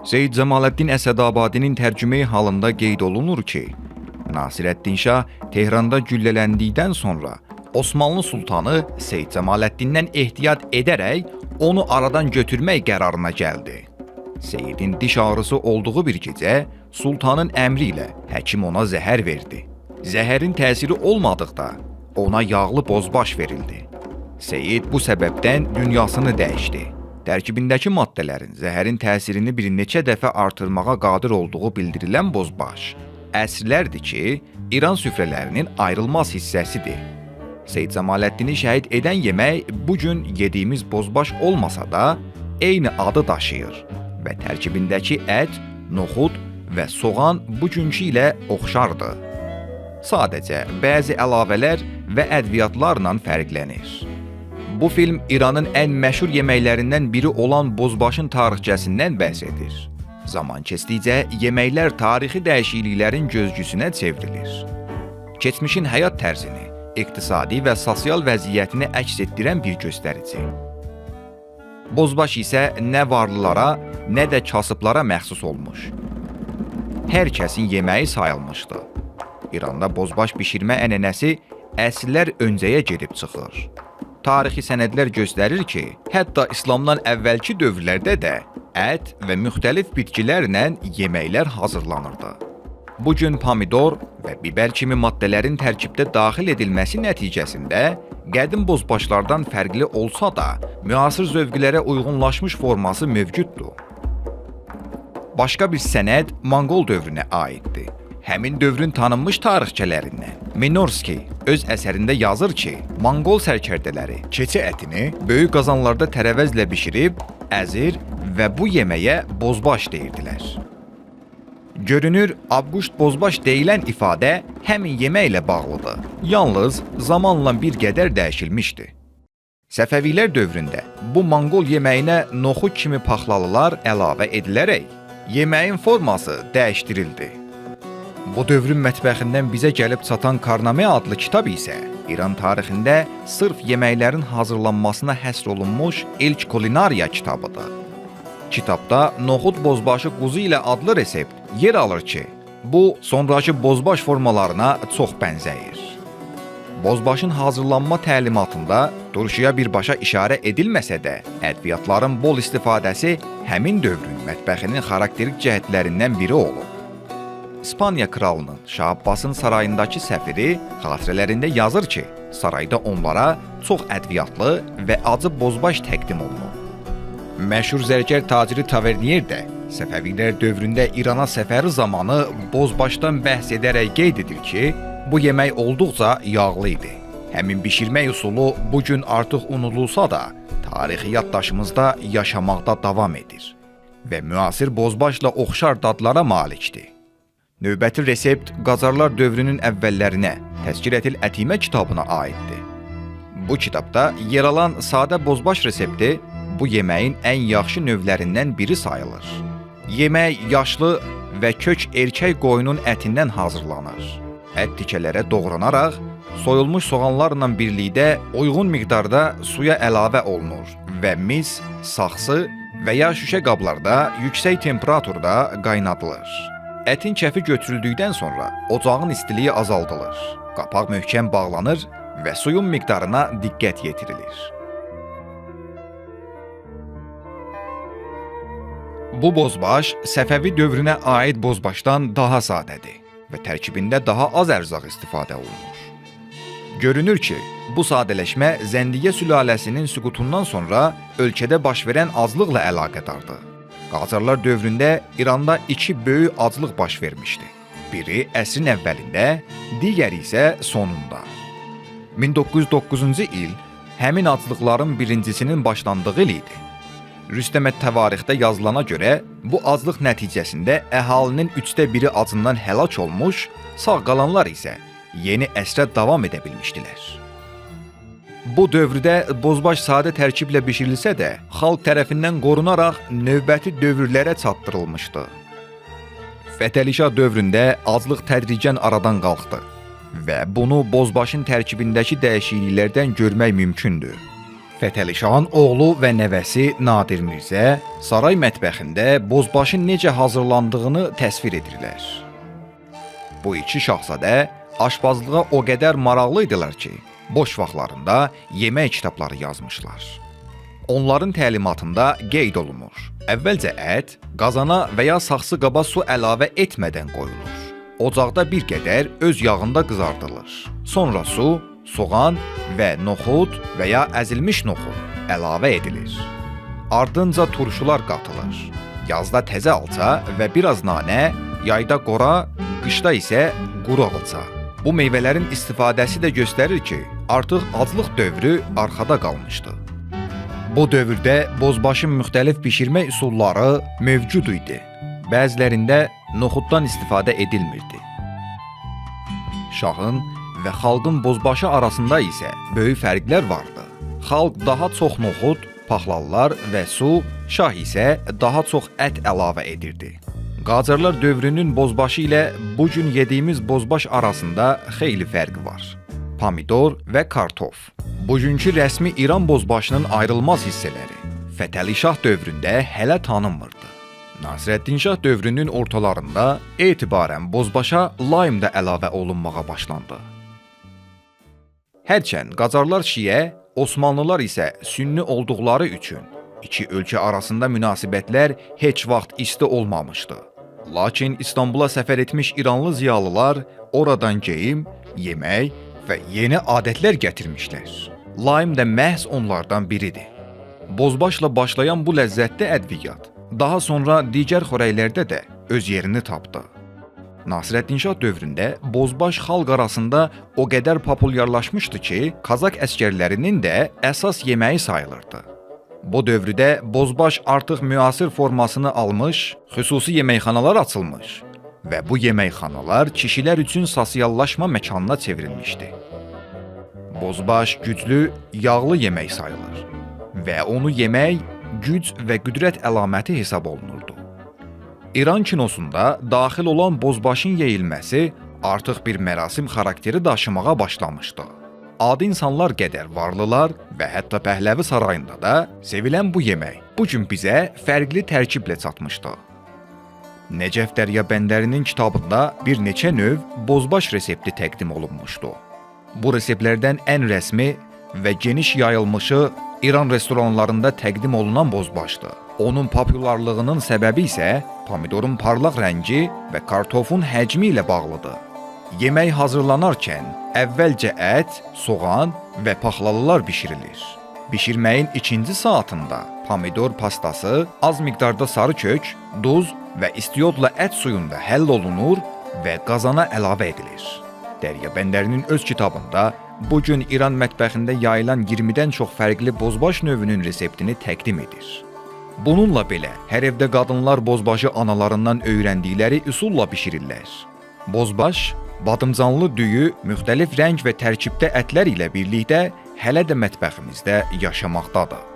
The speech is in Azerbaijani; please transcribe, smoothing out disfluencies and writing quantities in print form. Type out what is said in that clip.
Seyid Cəmaləddin Əsədabadinin tərcümeyi halında qeyd olunur ki, Nasirəddin Şah Tehranda güllələndikdən sonra Osmanlı Sultanı Seyid Cəmaləddin'dən ehtiyat edərək onu aradan götürmək qərarına gəldi. Seyidin diş ağrısı olduğu bir gecə Sultanın əmri ilə həkim ona zəhər verdi. Zəhərin təsiri olmadıqda ona yağlı bozbaş verildi. Seyid bu səbəbdən dünyasını dəyişdi. Tərkibindəki maddələrin zəhərin təsirini bir neçə dəfə artırmağa qadir olduğu bildirilən bozbaş, əsrlərdir ki, İran süfrələrinin ayrılmaz hissəsidir. Seyid Cəmaləddini şəhid edən yemək bugün yediyimiz bozbaş olmasa da, eyni adı daşıyır və tərkibindəki ət, noxud və soğan bugünkü ilə oxşardır. Sadəcə bəzi əlavələr və ədviyyatlarla fərqlənir. Bu film İranın ən məşhur yeməklərindən biri olan bozbaşın tarixçəsindən bəhs edir. Zaman keçdikcə yeməklər tarixi dəyişikliklərin gözcüsünə çevrilir. Keçmişin həyat tərzini, iqtisadi və sosial vəziyyətini əks etdirən bir göstərici. Bozbaş isə nə varlılara, nə də kasıblara məxsus olmuş. Hər kəsin yeməyi sayılmışdı. İranda bozbaş bişirmə ənənəsi əsrlər öncəyə gedib çıxır. Tarixi sənədlər göstərir ki, hətta İslamdan əvvəlki dövrlərdə də ət və müxtəlif bitkilərlə yeməklər hazırlanırdı. Bugün pomidor və biber kimi maddələrin tərkibdə daxil edilməsi nəticəsində qədim bozbaşlardan fərqli olsa da, müasir zövqlərə uyğunlaşmış forması mövcuddur. Başqa bir sənəd Monqol dövrünə aiddir. Həmin dövrün tanınmış tarixçələrindən Minorski öz əsərində yazır ki, Monqol sərkərdələri keçi ətini böyük qazanlarda tərəvəzlə bişirib, əzir və bu yeməyə bozbaş deyirdilər. Görünür, Abquşt bozbaş deyilən ifadə həmin yeməklə bağlıdır. Yalnız zamanla bir qədər dəyişilmişdi. Səfəvilər dövründə bu Monqol yeməyinə noxud kimi paxlalılar əlavə edilərək, yeməyin forması dəyişdirildi. Bu dövrün mətbəxindən bizə gəlib çatan Karname adlı kitab isə İran tarixində sırf yeməklərin hazırlanmasına həsr olunmuş ilk kulinariya kitabıdır. Kitabda noxud bozbaşı quzu ilə adlı resept yer alır ki, bu sonrakı bozbaş formalarına çox bənzəyir. Bozbaşın hazırlanma təlimatında turşuya birbaşa işarə edilməsə də, ədviyyatların bol istifadəsi həmin dövrün mətbəxinin xarakterik cəhətlərindən biri olub. İspaniya kralının Şah Abbasın sarayındakı səfiri xatirələrində yazır ki, sarayda onlara çox ədviyyatlı və acı bozbaş təqdim olunub. Məşhur zərgər taciri Tavernier də Səfəvilər dövründə İrana səfəri zamanı bozbaşdan bəhs edərək qeyd edir ki, bu yemək olduqca yağlı idi. Həmin bişirmək usulu bugün artıq unudulsa da, tarixi yaddaşımızda yaşamaqda davam edir və müasir bozbaşla oxşar dadlara malikdir. Növbəti resept Qacarlar dövrünün əvvəllərinə Təzkirətil Ətimə kitabına aiddir. Bu kitabda yer alan sadə bozbaş resepti bu yeməyin ən yaxşı növlərindən biri sayılır. Yemək yaşlı və kök erkək qoyunun ətindən hazırlanır. Ət tikələrə doğranaraq, soyulmuş soğanlarla birlikdə uyğun miqdarda suya əlavə olunur və mis, saxsı və ya şüşə qablarda yüksək temperaturda qaynadılır. Ətin kəfi götürüldükdən sonra ocağın istiliyi azaldılır, qapaq möhkəm bağlanır və suyun miqdarına diqqət yetirilir. Bu bozbaş Səfəvi dövrünə aid bozbaşdan daha sadədir və tərkibində daha az ərzaq istifadə olunur. Görünür ki, bu sadələşmə Zəndiyə sülaləsinin süqutundan sonra ölkədə baş verən azlıqla əlaqədardır. Qacarlar dövründə İranda iki böyük aclıq baş vermişdi. Biri əsrin əvvəlində, digəri isə sonunda. 1909-cu il həmin aclıqların birincisinin başlandığı il idi. Rüstəmət Təvarixdə yazılana görə bu aclıq nəticəsində əhalinin 1/3 acından həlak olmuş, sağ qalanlar isə yeni əsrə davam edə bilmişdilər. Bu dövrdə bozbaş sadə tərkiblə bişirilsə də, xalq tərəfindən qorunaraq növbəti dövrlərə çatdırılmışdı. Fətəli Şah dövründə aclıq tədricən aradan qalxdı və bunu bozbaşın tərkibindəki dəyişikliklərdən görmək mümkündür. Fətəli Şahın oğlu və nəvəsi Nadir Mirzə saray mətbəxində bozbaşın necə hazırlandığını təsvir edirlər. Bu iki şahzadə aşpazlığa o qədər maraqlı idilər ki, boş vaxtlarında yemək kitabları yazmışlar. Onların təlimatında qeyd olunur. Əvvəlcə ət qazana və ya saxsı qaba su əlavə etmədən qoyulur. Ocaqda bir qədər öz yağında qızardılır. Sonra su, soğan və noxud və ya əzilmiş noxud əlavə edilir. Ardınca turşular qatılır. Yazda təzə alça və biraz nanə, yayda qora, qışda isə quru alça. Bu meyvələrin istifadəsi də göstərir ki, artıq aclıq dövrü arxada qalmışdı. Bu dövrdə bozbaşın müxtəlif bişirmə üsulları mövcud idi. Bəzilərində noxuddan istifadə edilmirdi. Şahın və xalqın bozbaşı arasında isə böyük fərqlər vardı. Xalq daha çox noxud, paxlallar və su, şah isə daha çox ət əlavə edirdi. Qacarlar dövrünün bozbaşı ilə bu gün yediyimiz bozbaş arasında xeyli fərq var. Pomidor və kartof. Bugünkü rəsmi İran bozbaşının ayrılmaz hissələri Fətəli Şah dövründə hələ tanınmırdı. Nasirəddin Şah dövrünün ortalarında etibarən bozbaşa laym da əlavə olunmağa başlandı. Hərçənd Qacarlar şiə, Osmanlılar isə sünni olduqları üçün iki ölkə arasında münasibətlər heç vaxt isti olmamışdı. Lakin İstanbula səfər etmiş İranlı ziyalılar oradan geyim, yemək və yeni adətlər gətirmişlər. Laym da məhz onlardan biridir. Bozbaşla başlayan bu ləzzətli ədviyyat daha sonra digər xörəklərdə də öz yerini tapdı. Nasirəddin Şah dövründə bozbaş xalq arasında o qədər populyarlaşmışdı ki, Kazak əskərlərinin də əsas yeməyi sayılırdı. Bu dövrdə bozbaş artıq müasir formasını almış, xüsusi yeməkxanalar açılmış və bu yeməkxanalar kişilər üçün sosiallaşma məkanına çevrilmişdi. Bozbaş güclü, yağlı yemək sayılır və onu yemək güc və qüdrət əlaməti hesab olunurdu. İran kinosunda daxil olan bozbaşın yeyilməsi artıq bir mərasim xarakteri daşımağa başlamışdı. Adi insanlar qədər varlılar və hətta Pəhləvi sarayında da sevilən bu yemək bu gün bizə fərqli tərkiblə çatmışdı. Nəcəf Dəryabəndərinin kitabında bir neçə növ bozbaş resepti təqdim olunmuşdu. Bu reseptlərdən ən rəsmi və geniş yayılmışı İran restoranlarında təqdim olunan bozbaşdı. Onun populyarlığının səbəbi isə pomidorun parlaq rəngi və kartofun həcmi ilə bağlıdır. Yemək hazırlanarkən əvvəlcə ət, soğan və paxlalılar bişirilir. Bişirməyin ikinci saatında pomidor pastası, az miqdarda sarı kök, duz və istiyodla ət suyunda həll olunur və qazana əlavə edilir. Dəryabəndərinin öz kitabında bu gün İran mətbəxində yayılan 20-dən çox fərqli bozbaş növünün reseptini təqdim edir. Bununla belə, hər evdə qadınlar bozbaşı analarından öyrəndikləri üsulla bişirirlər. Bozbaş, badımcanlı düyü, müxtəlif rəng və tərkibdə ətlər ilə birlikdə hələ də mətbəximizdə yaşamaqdadır.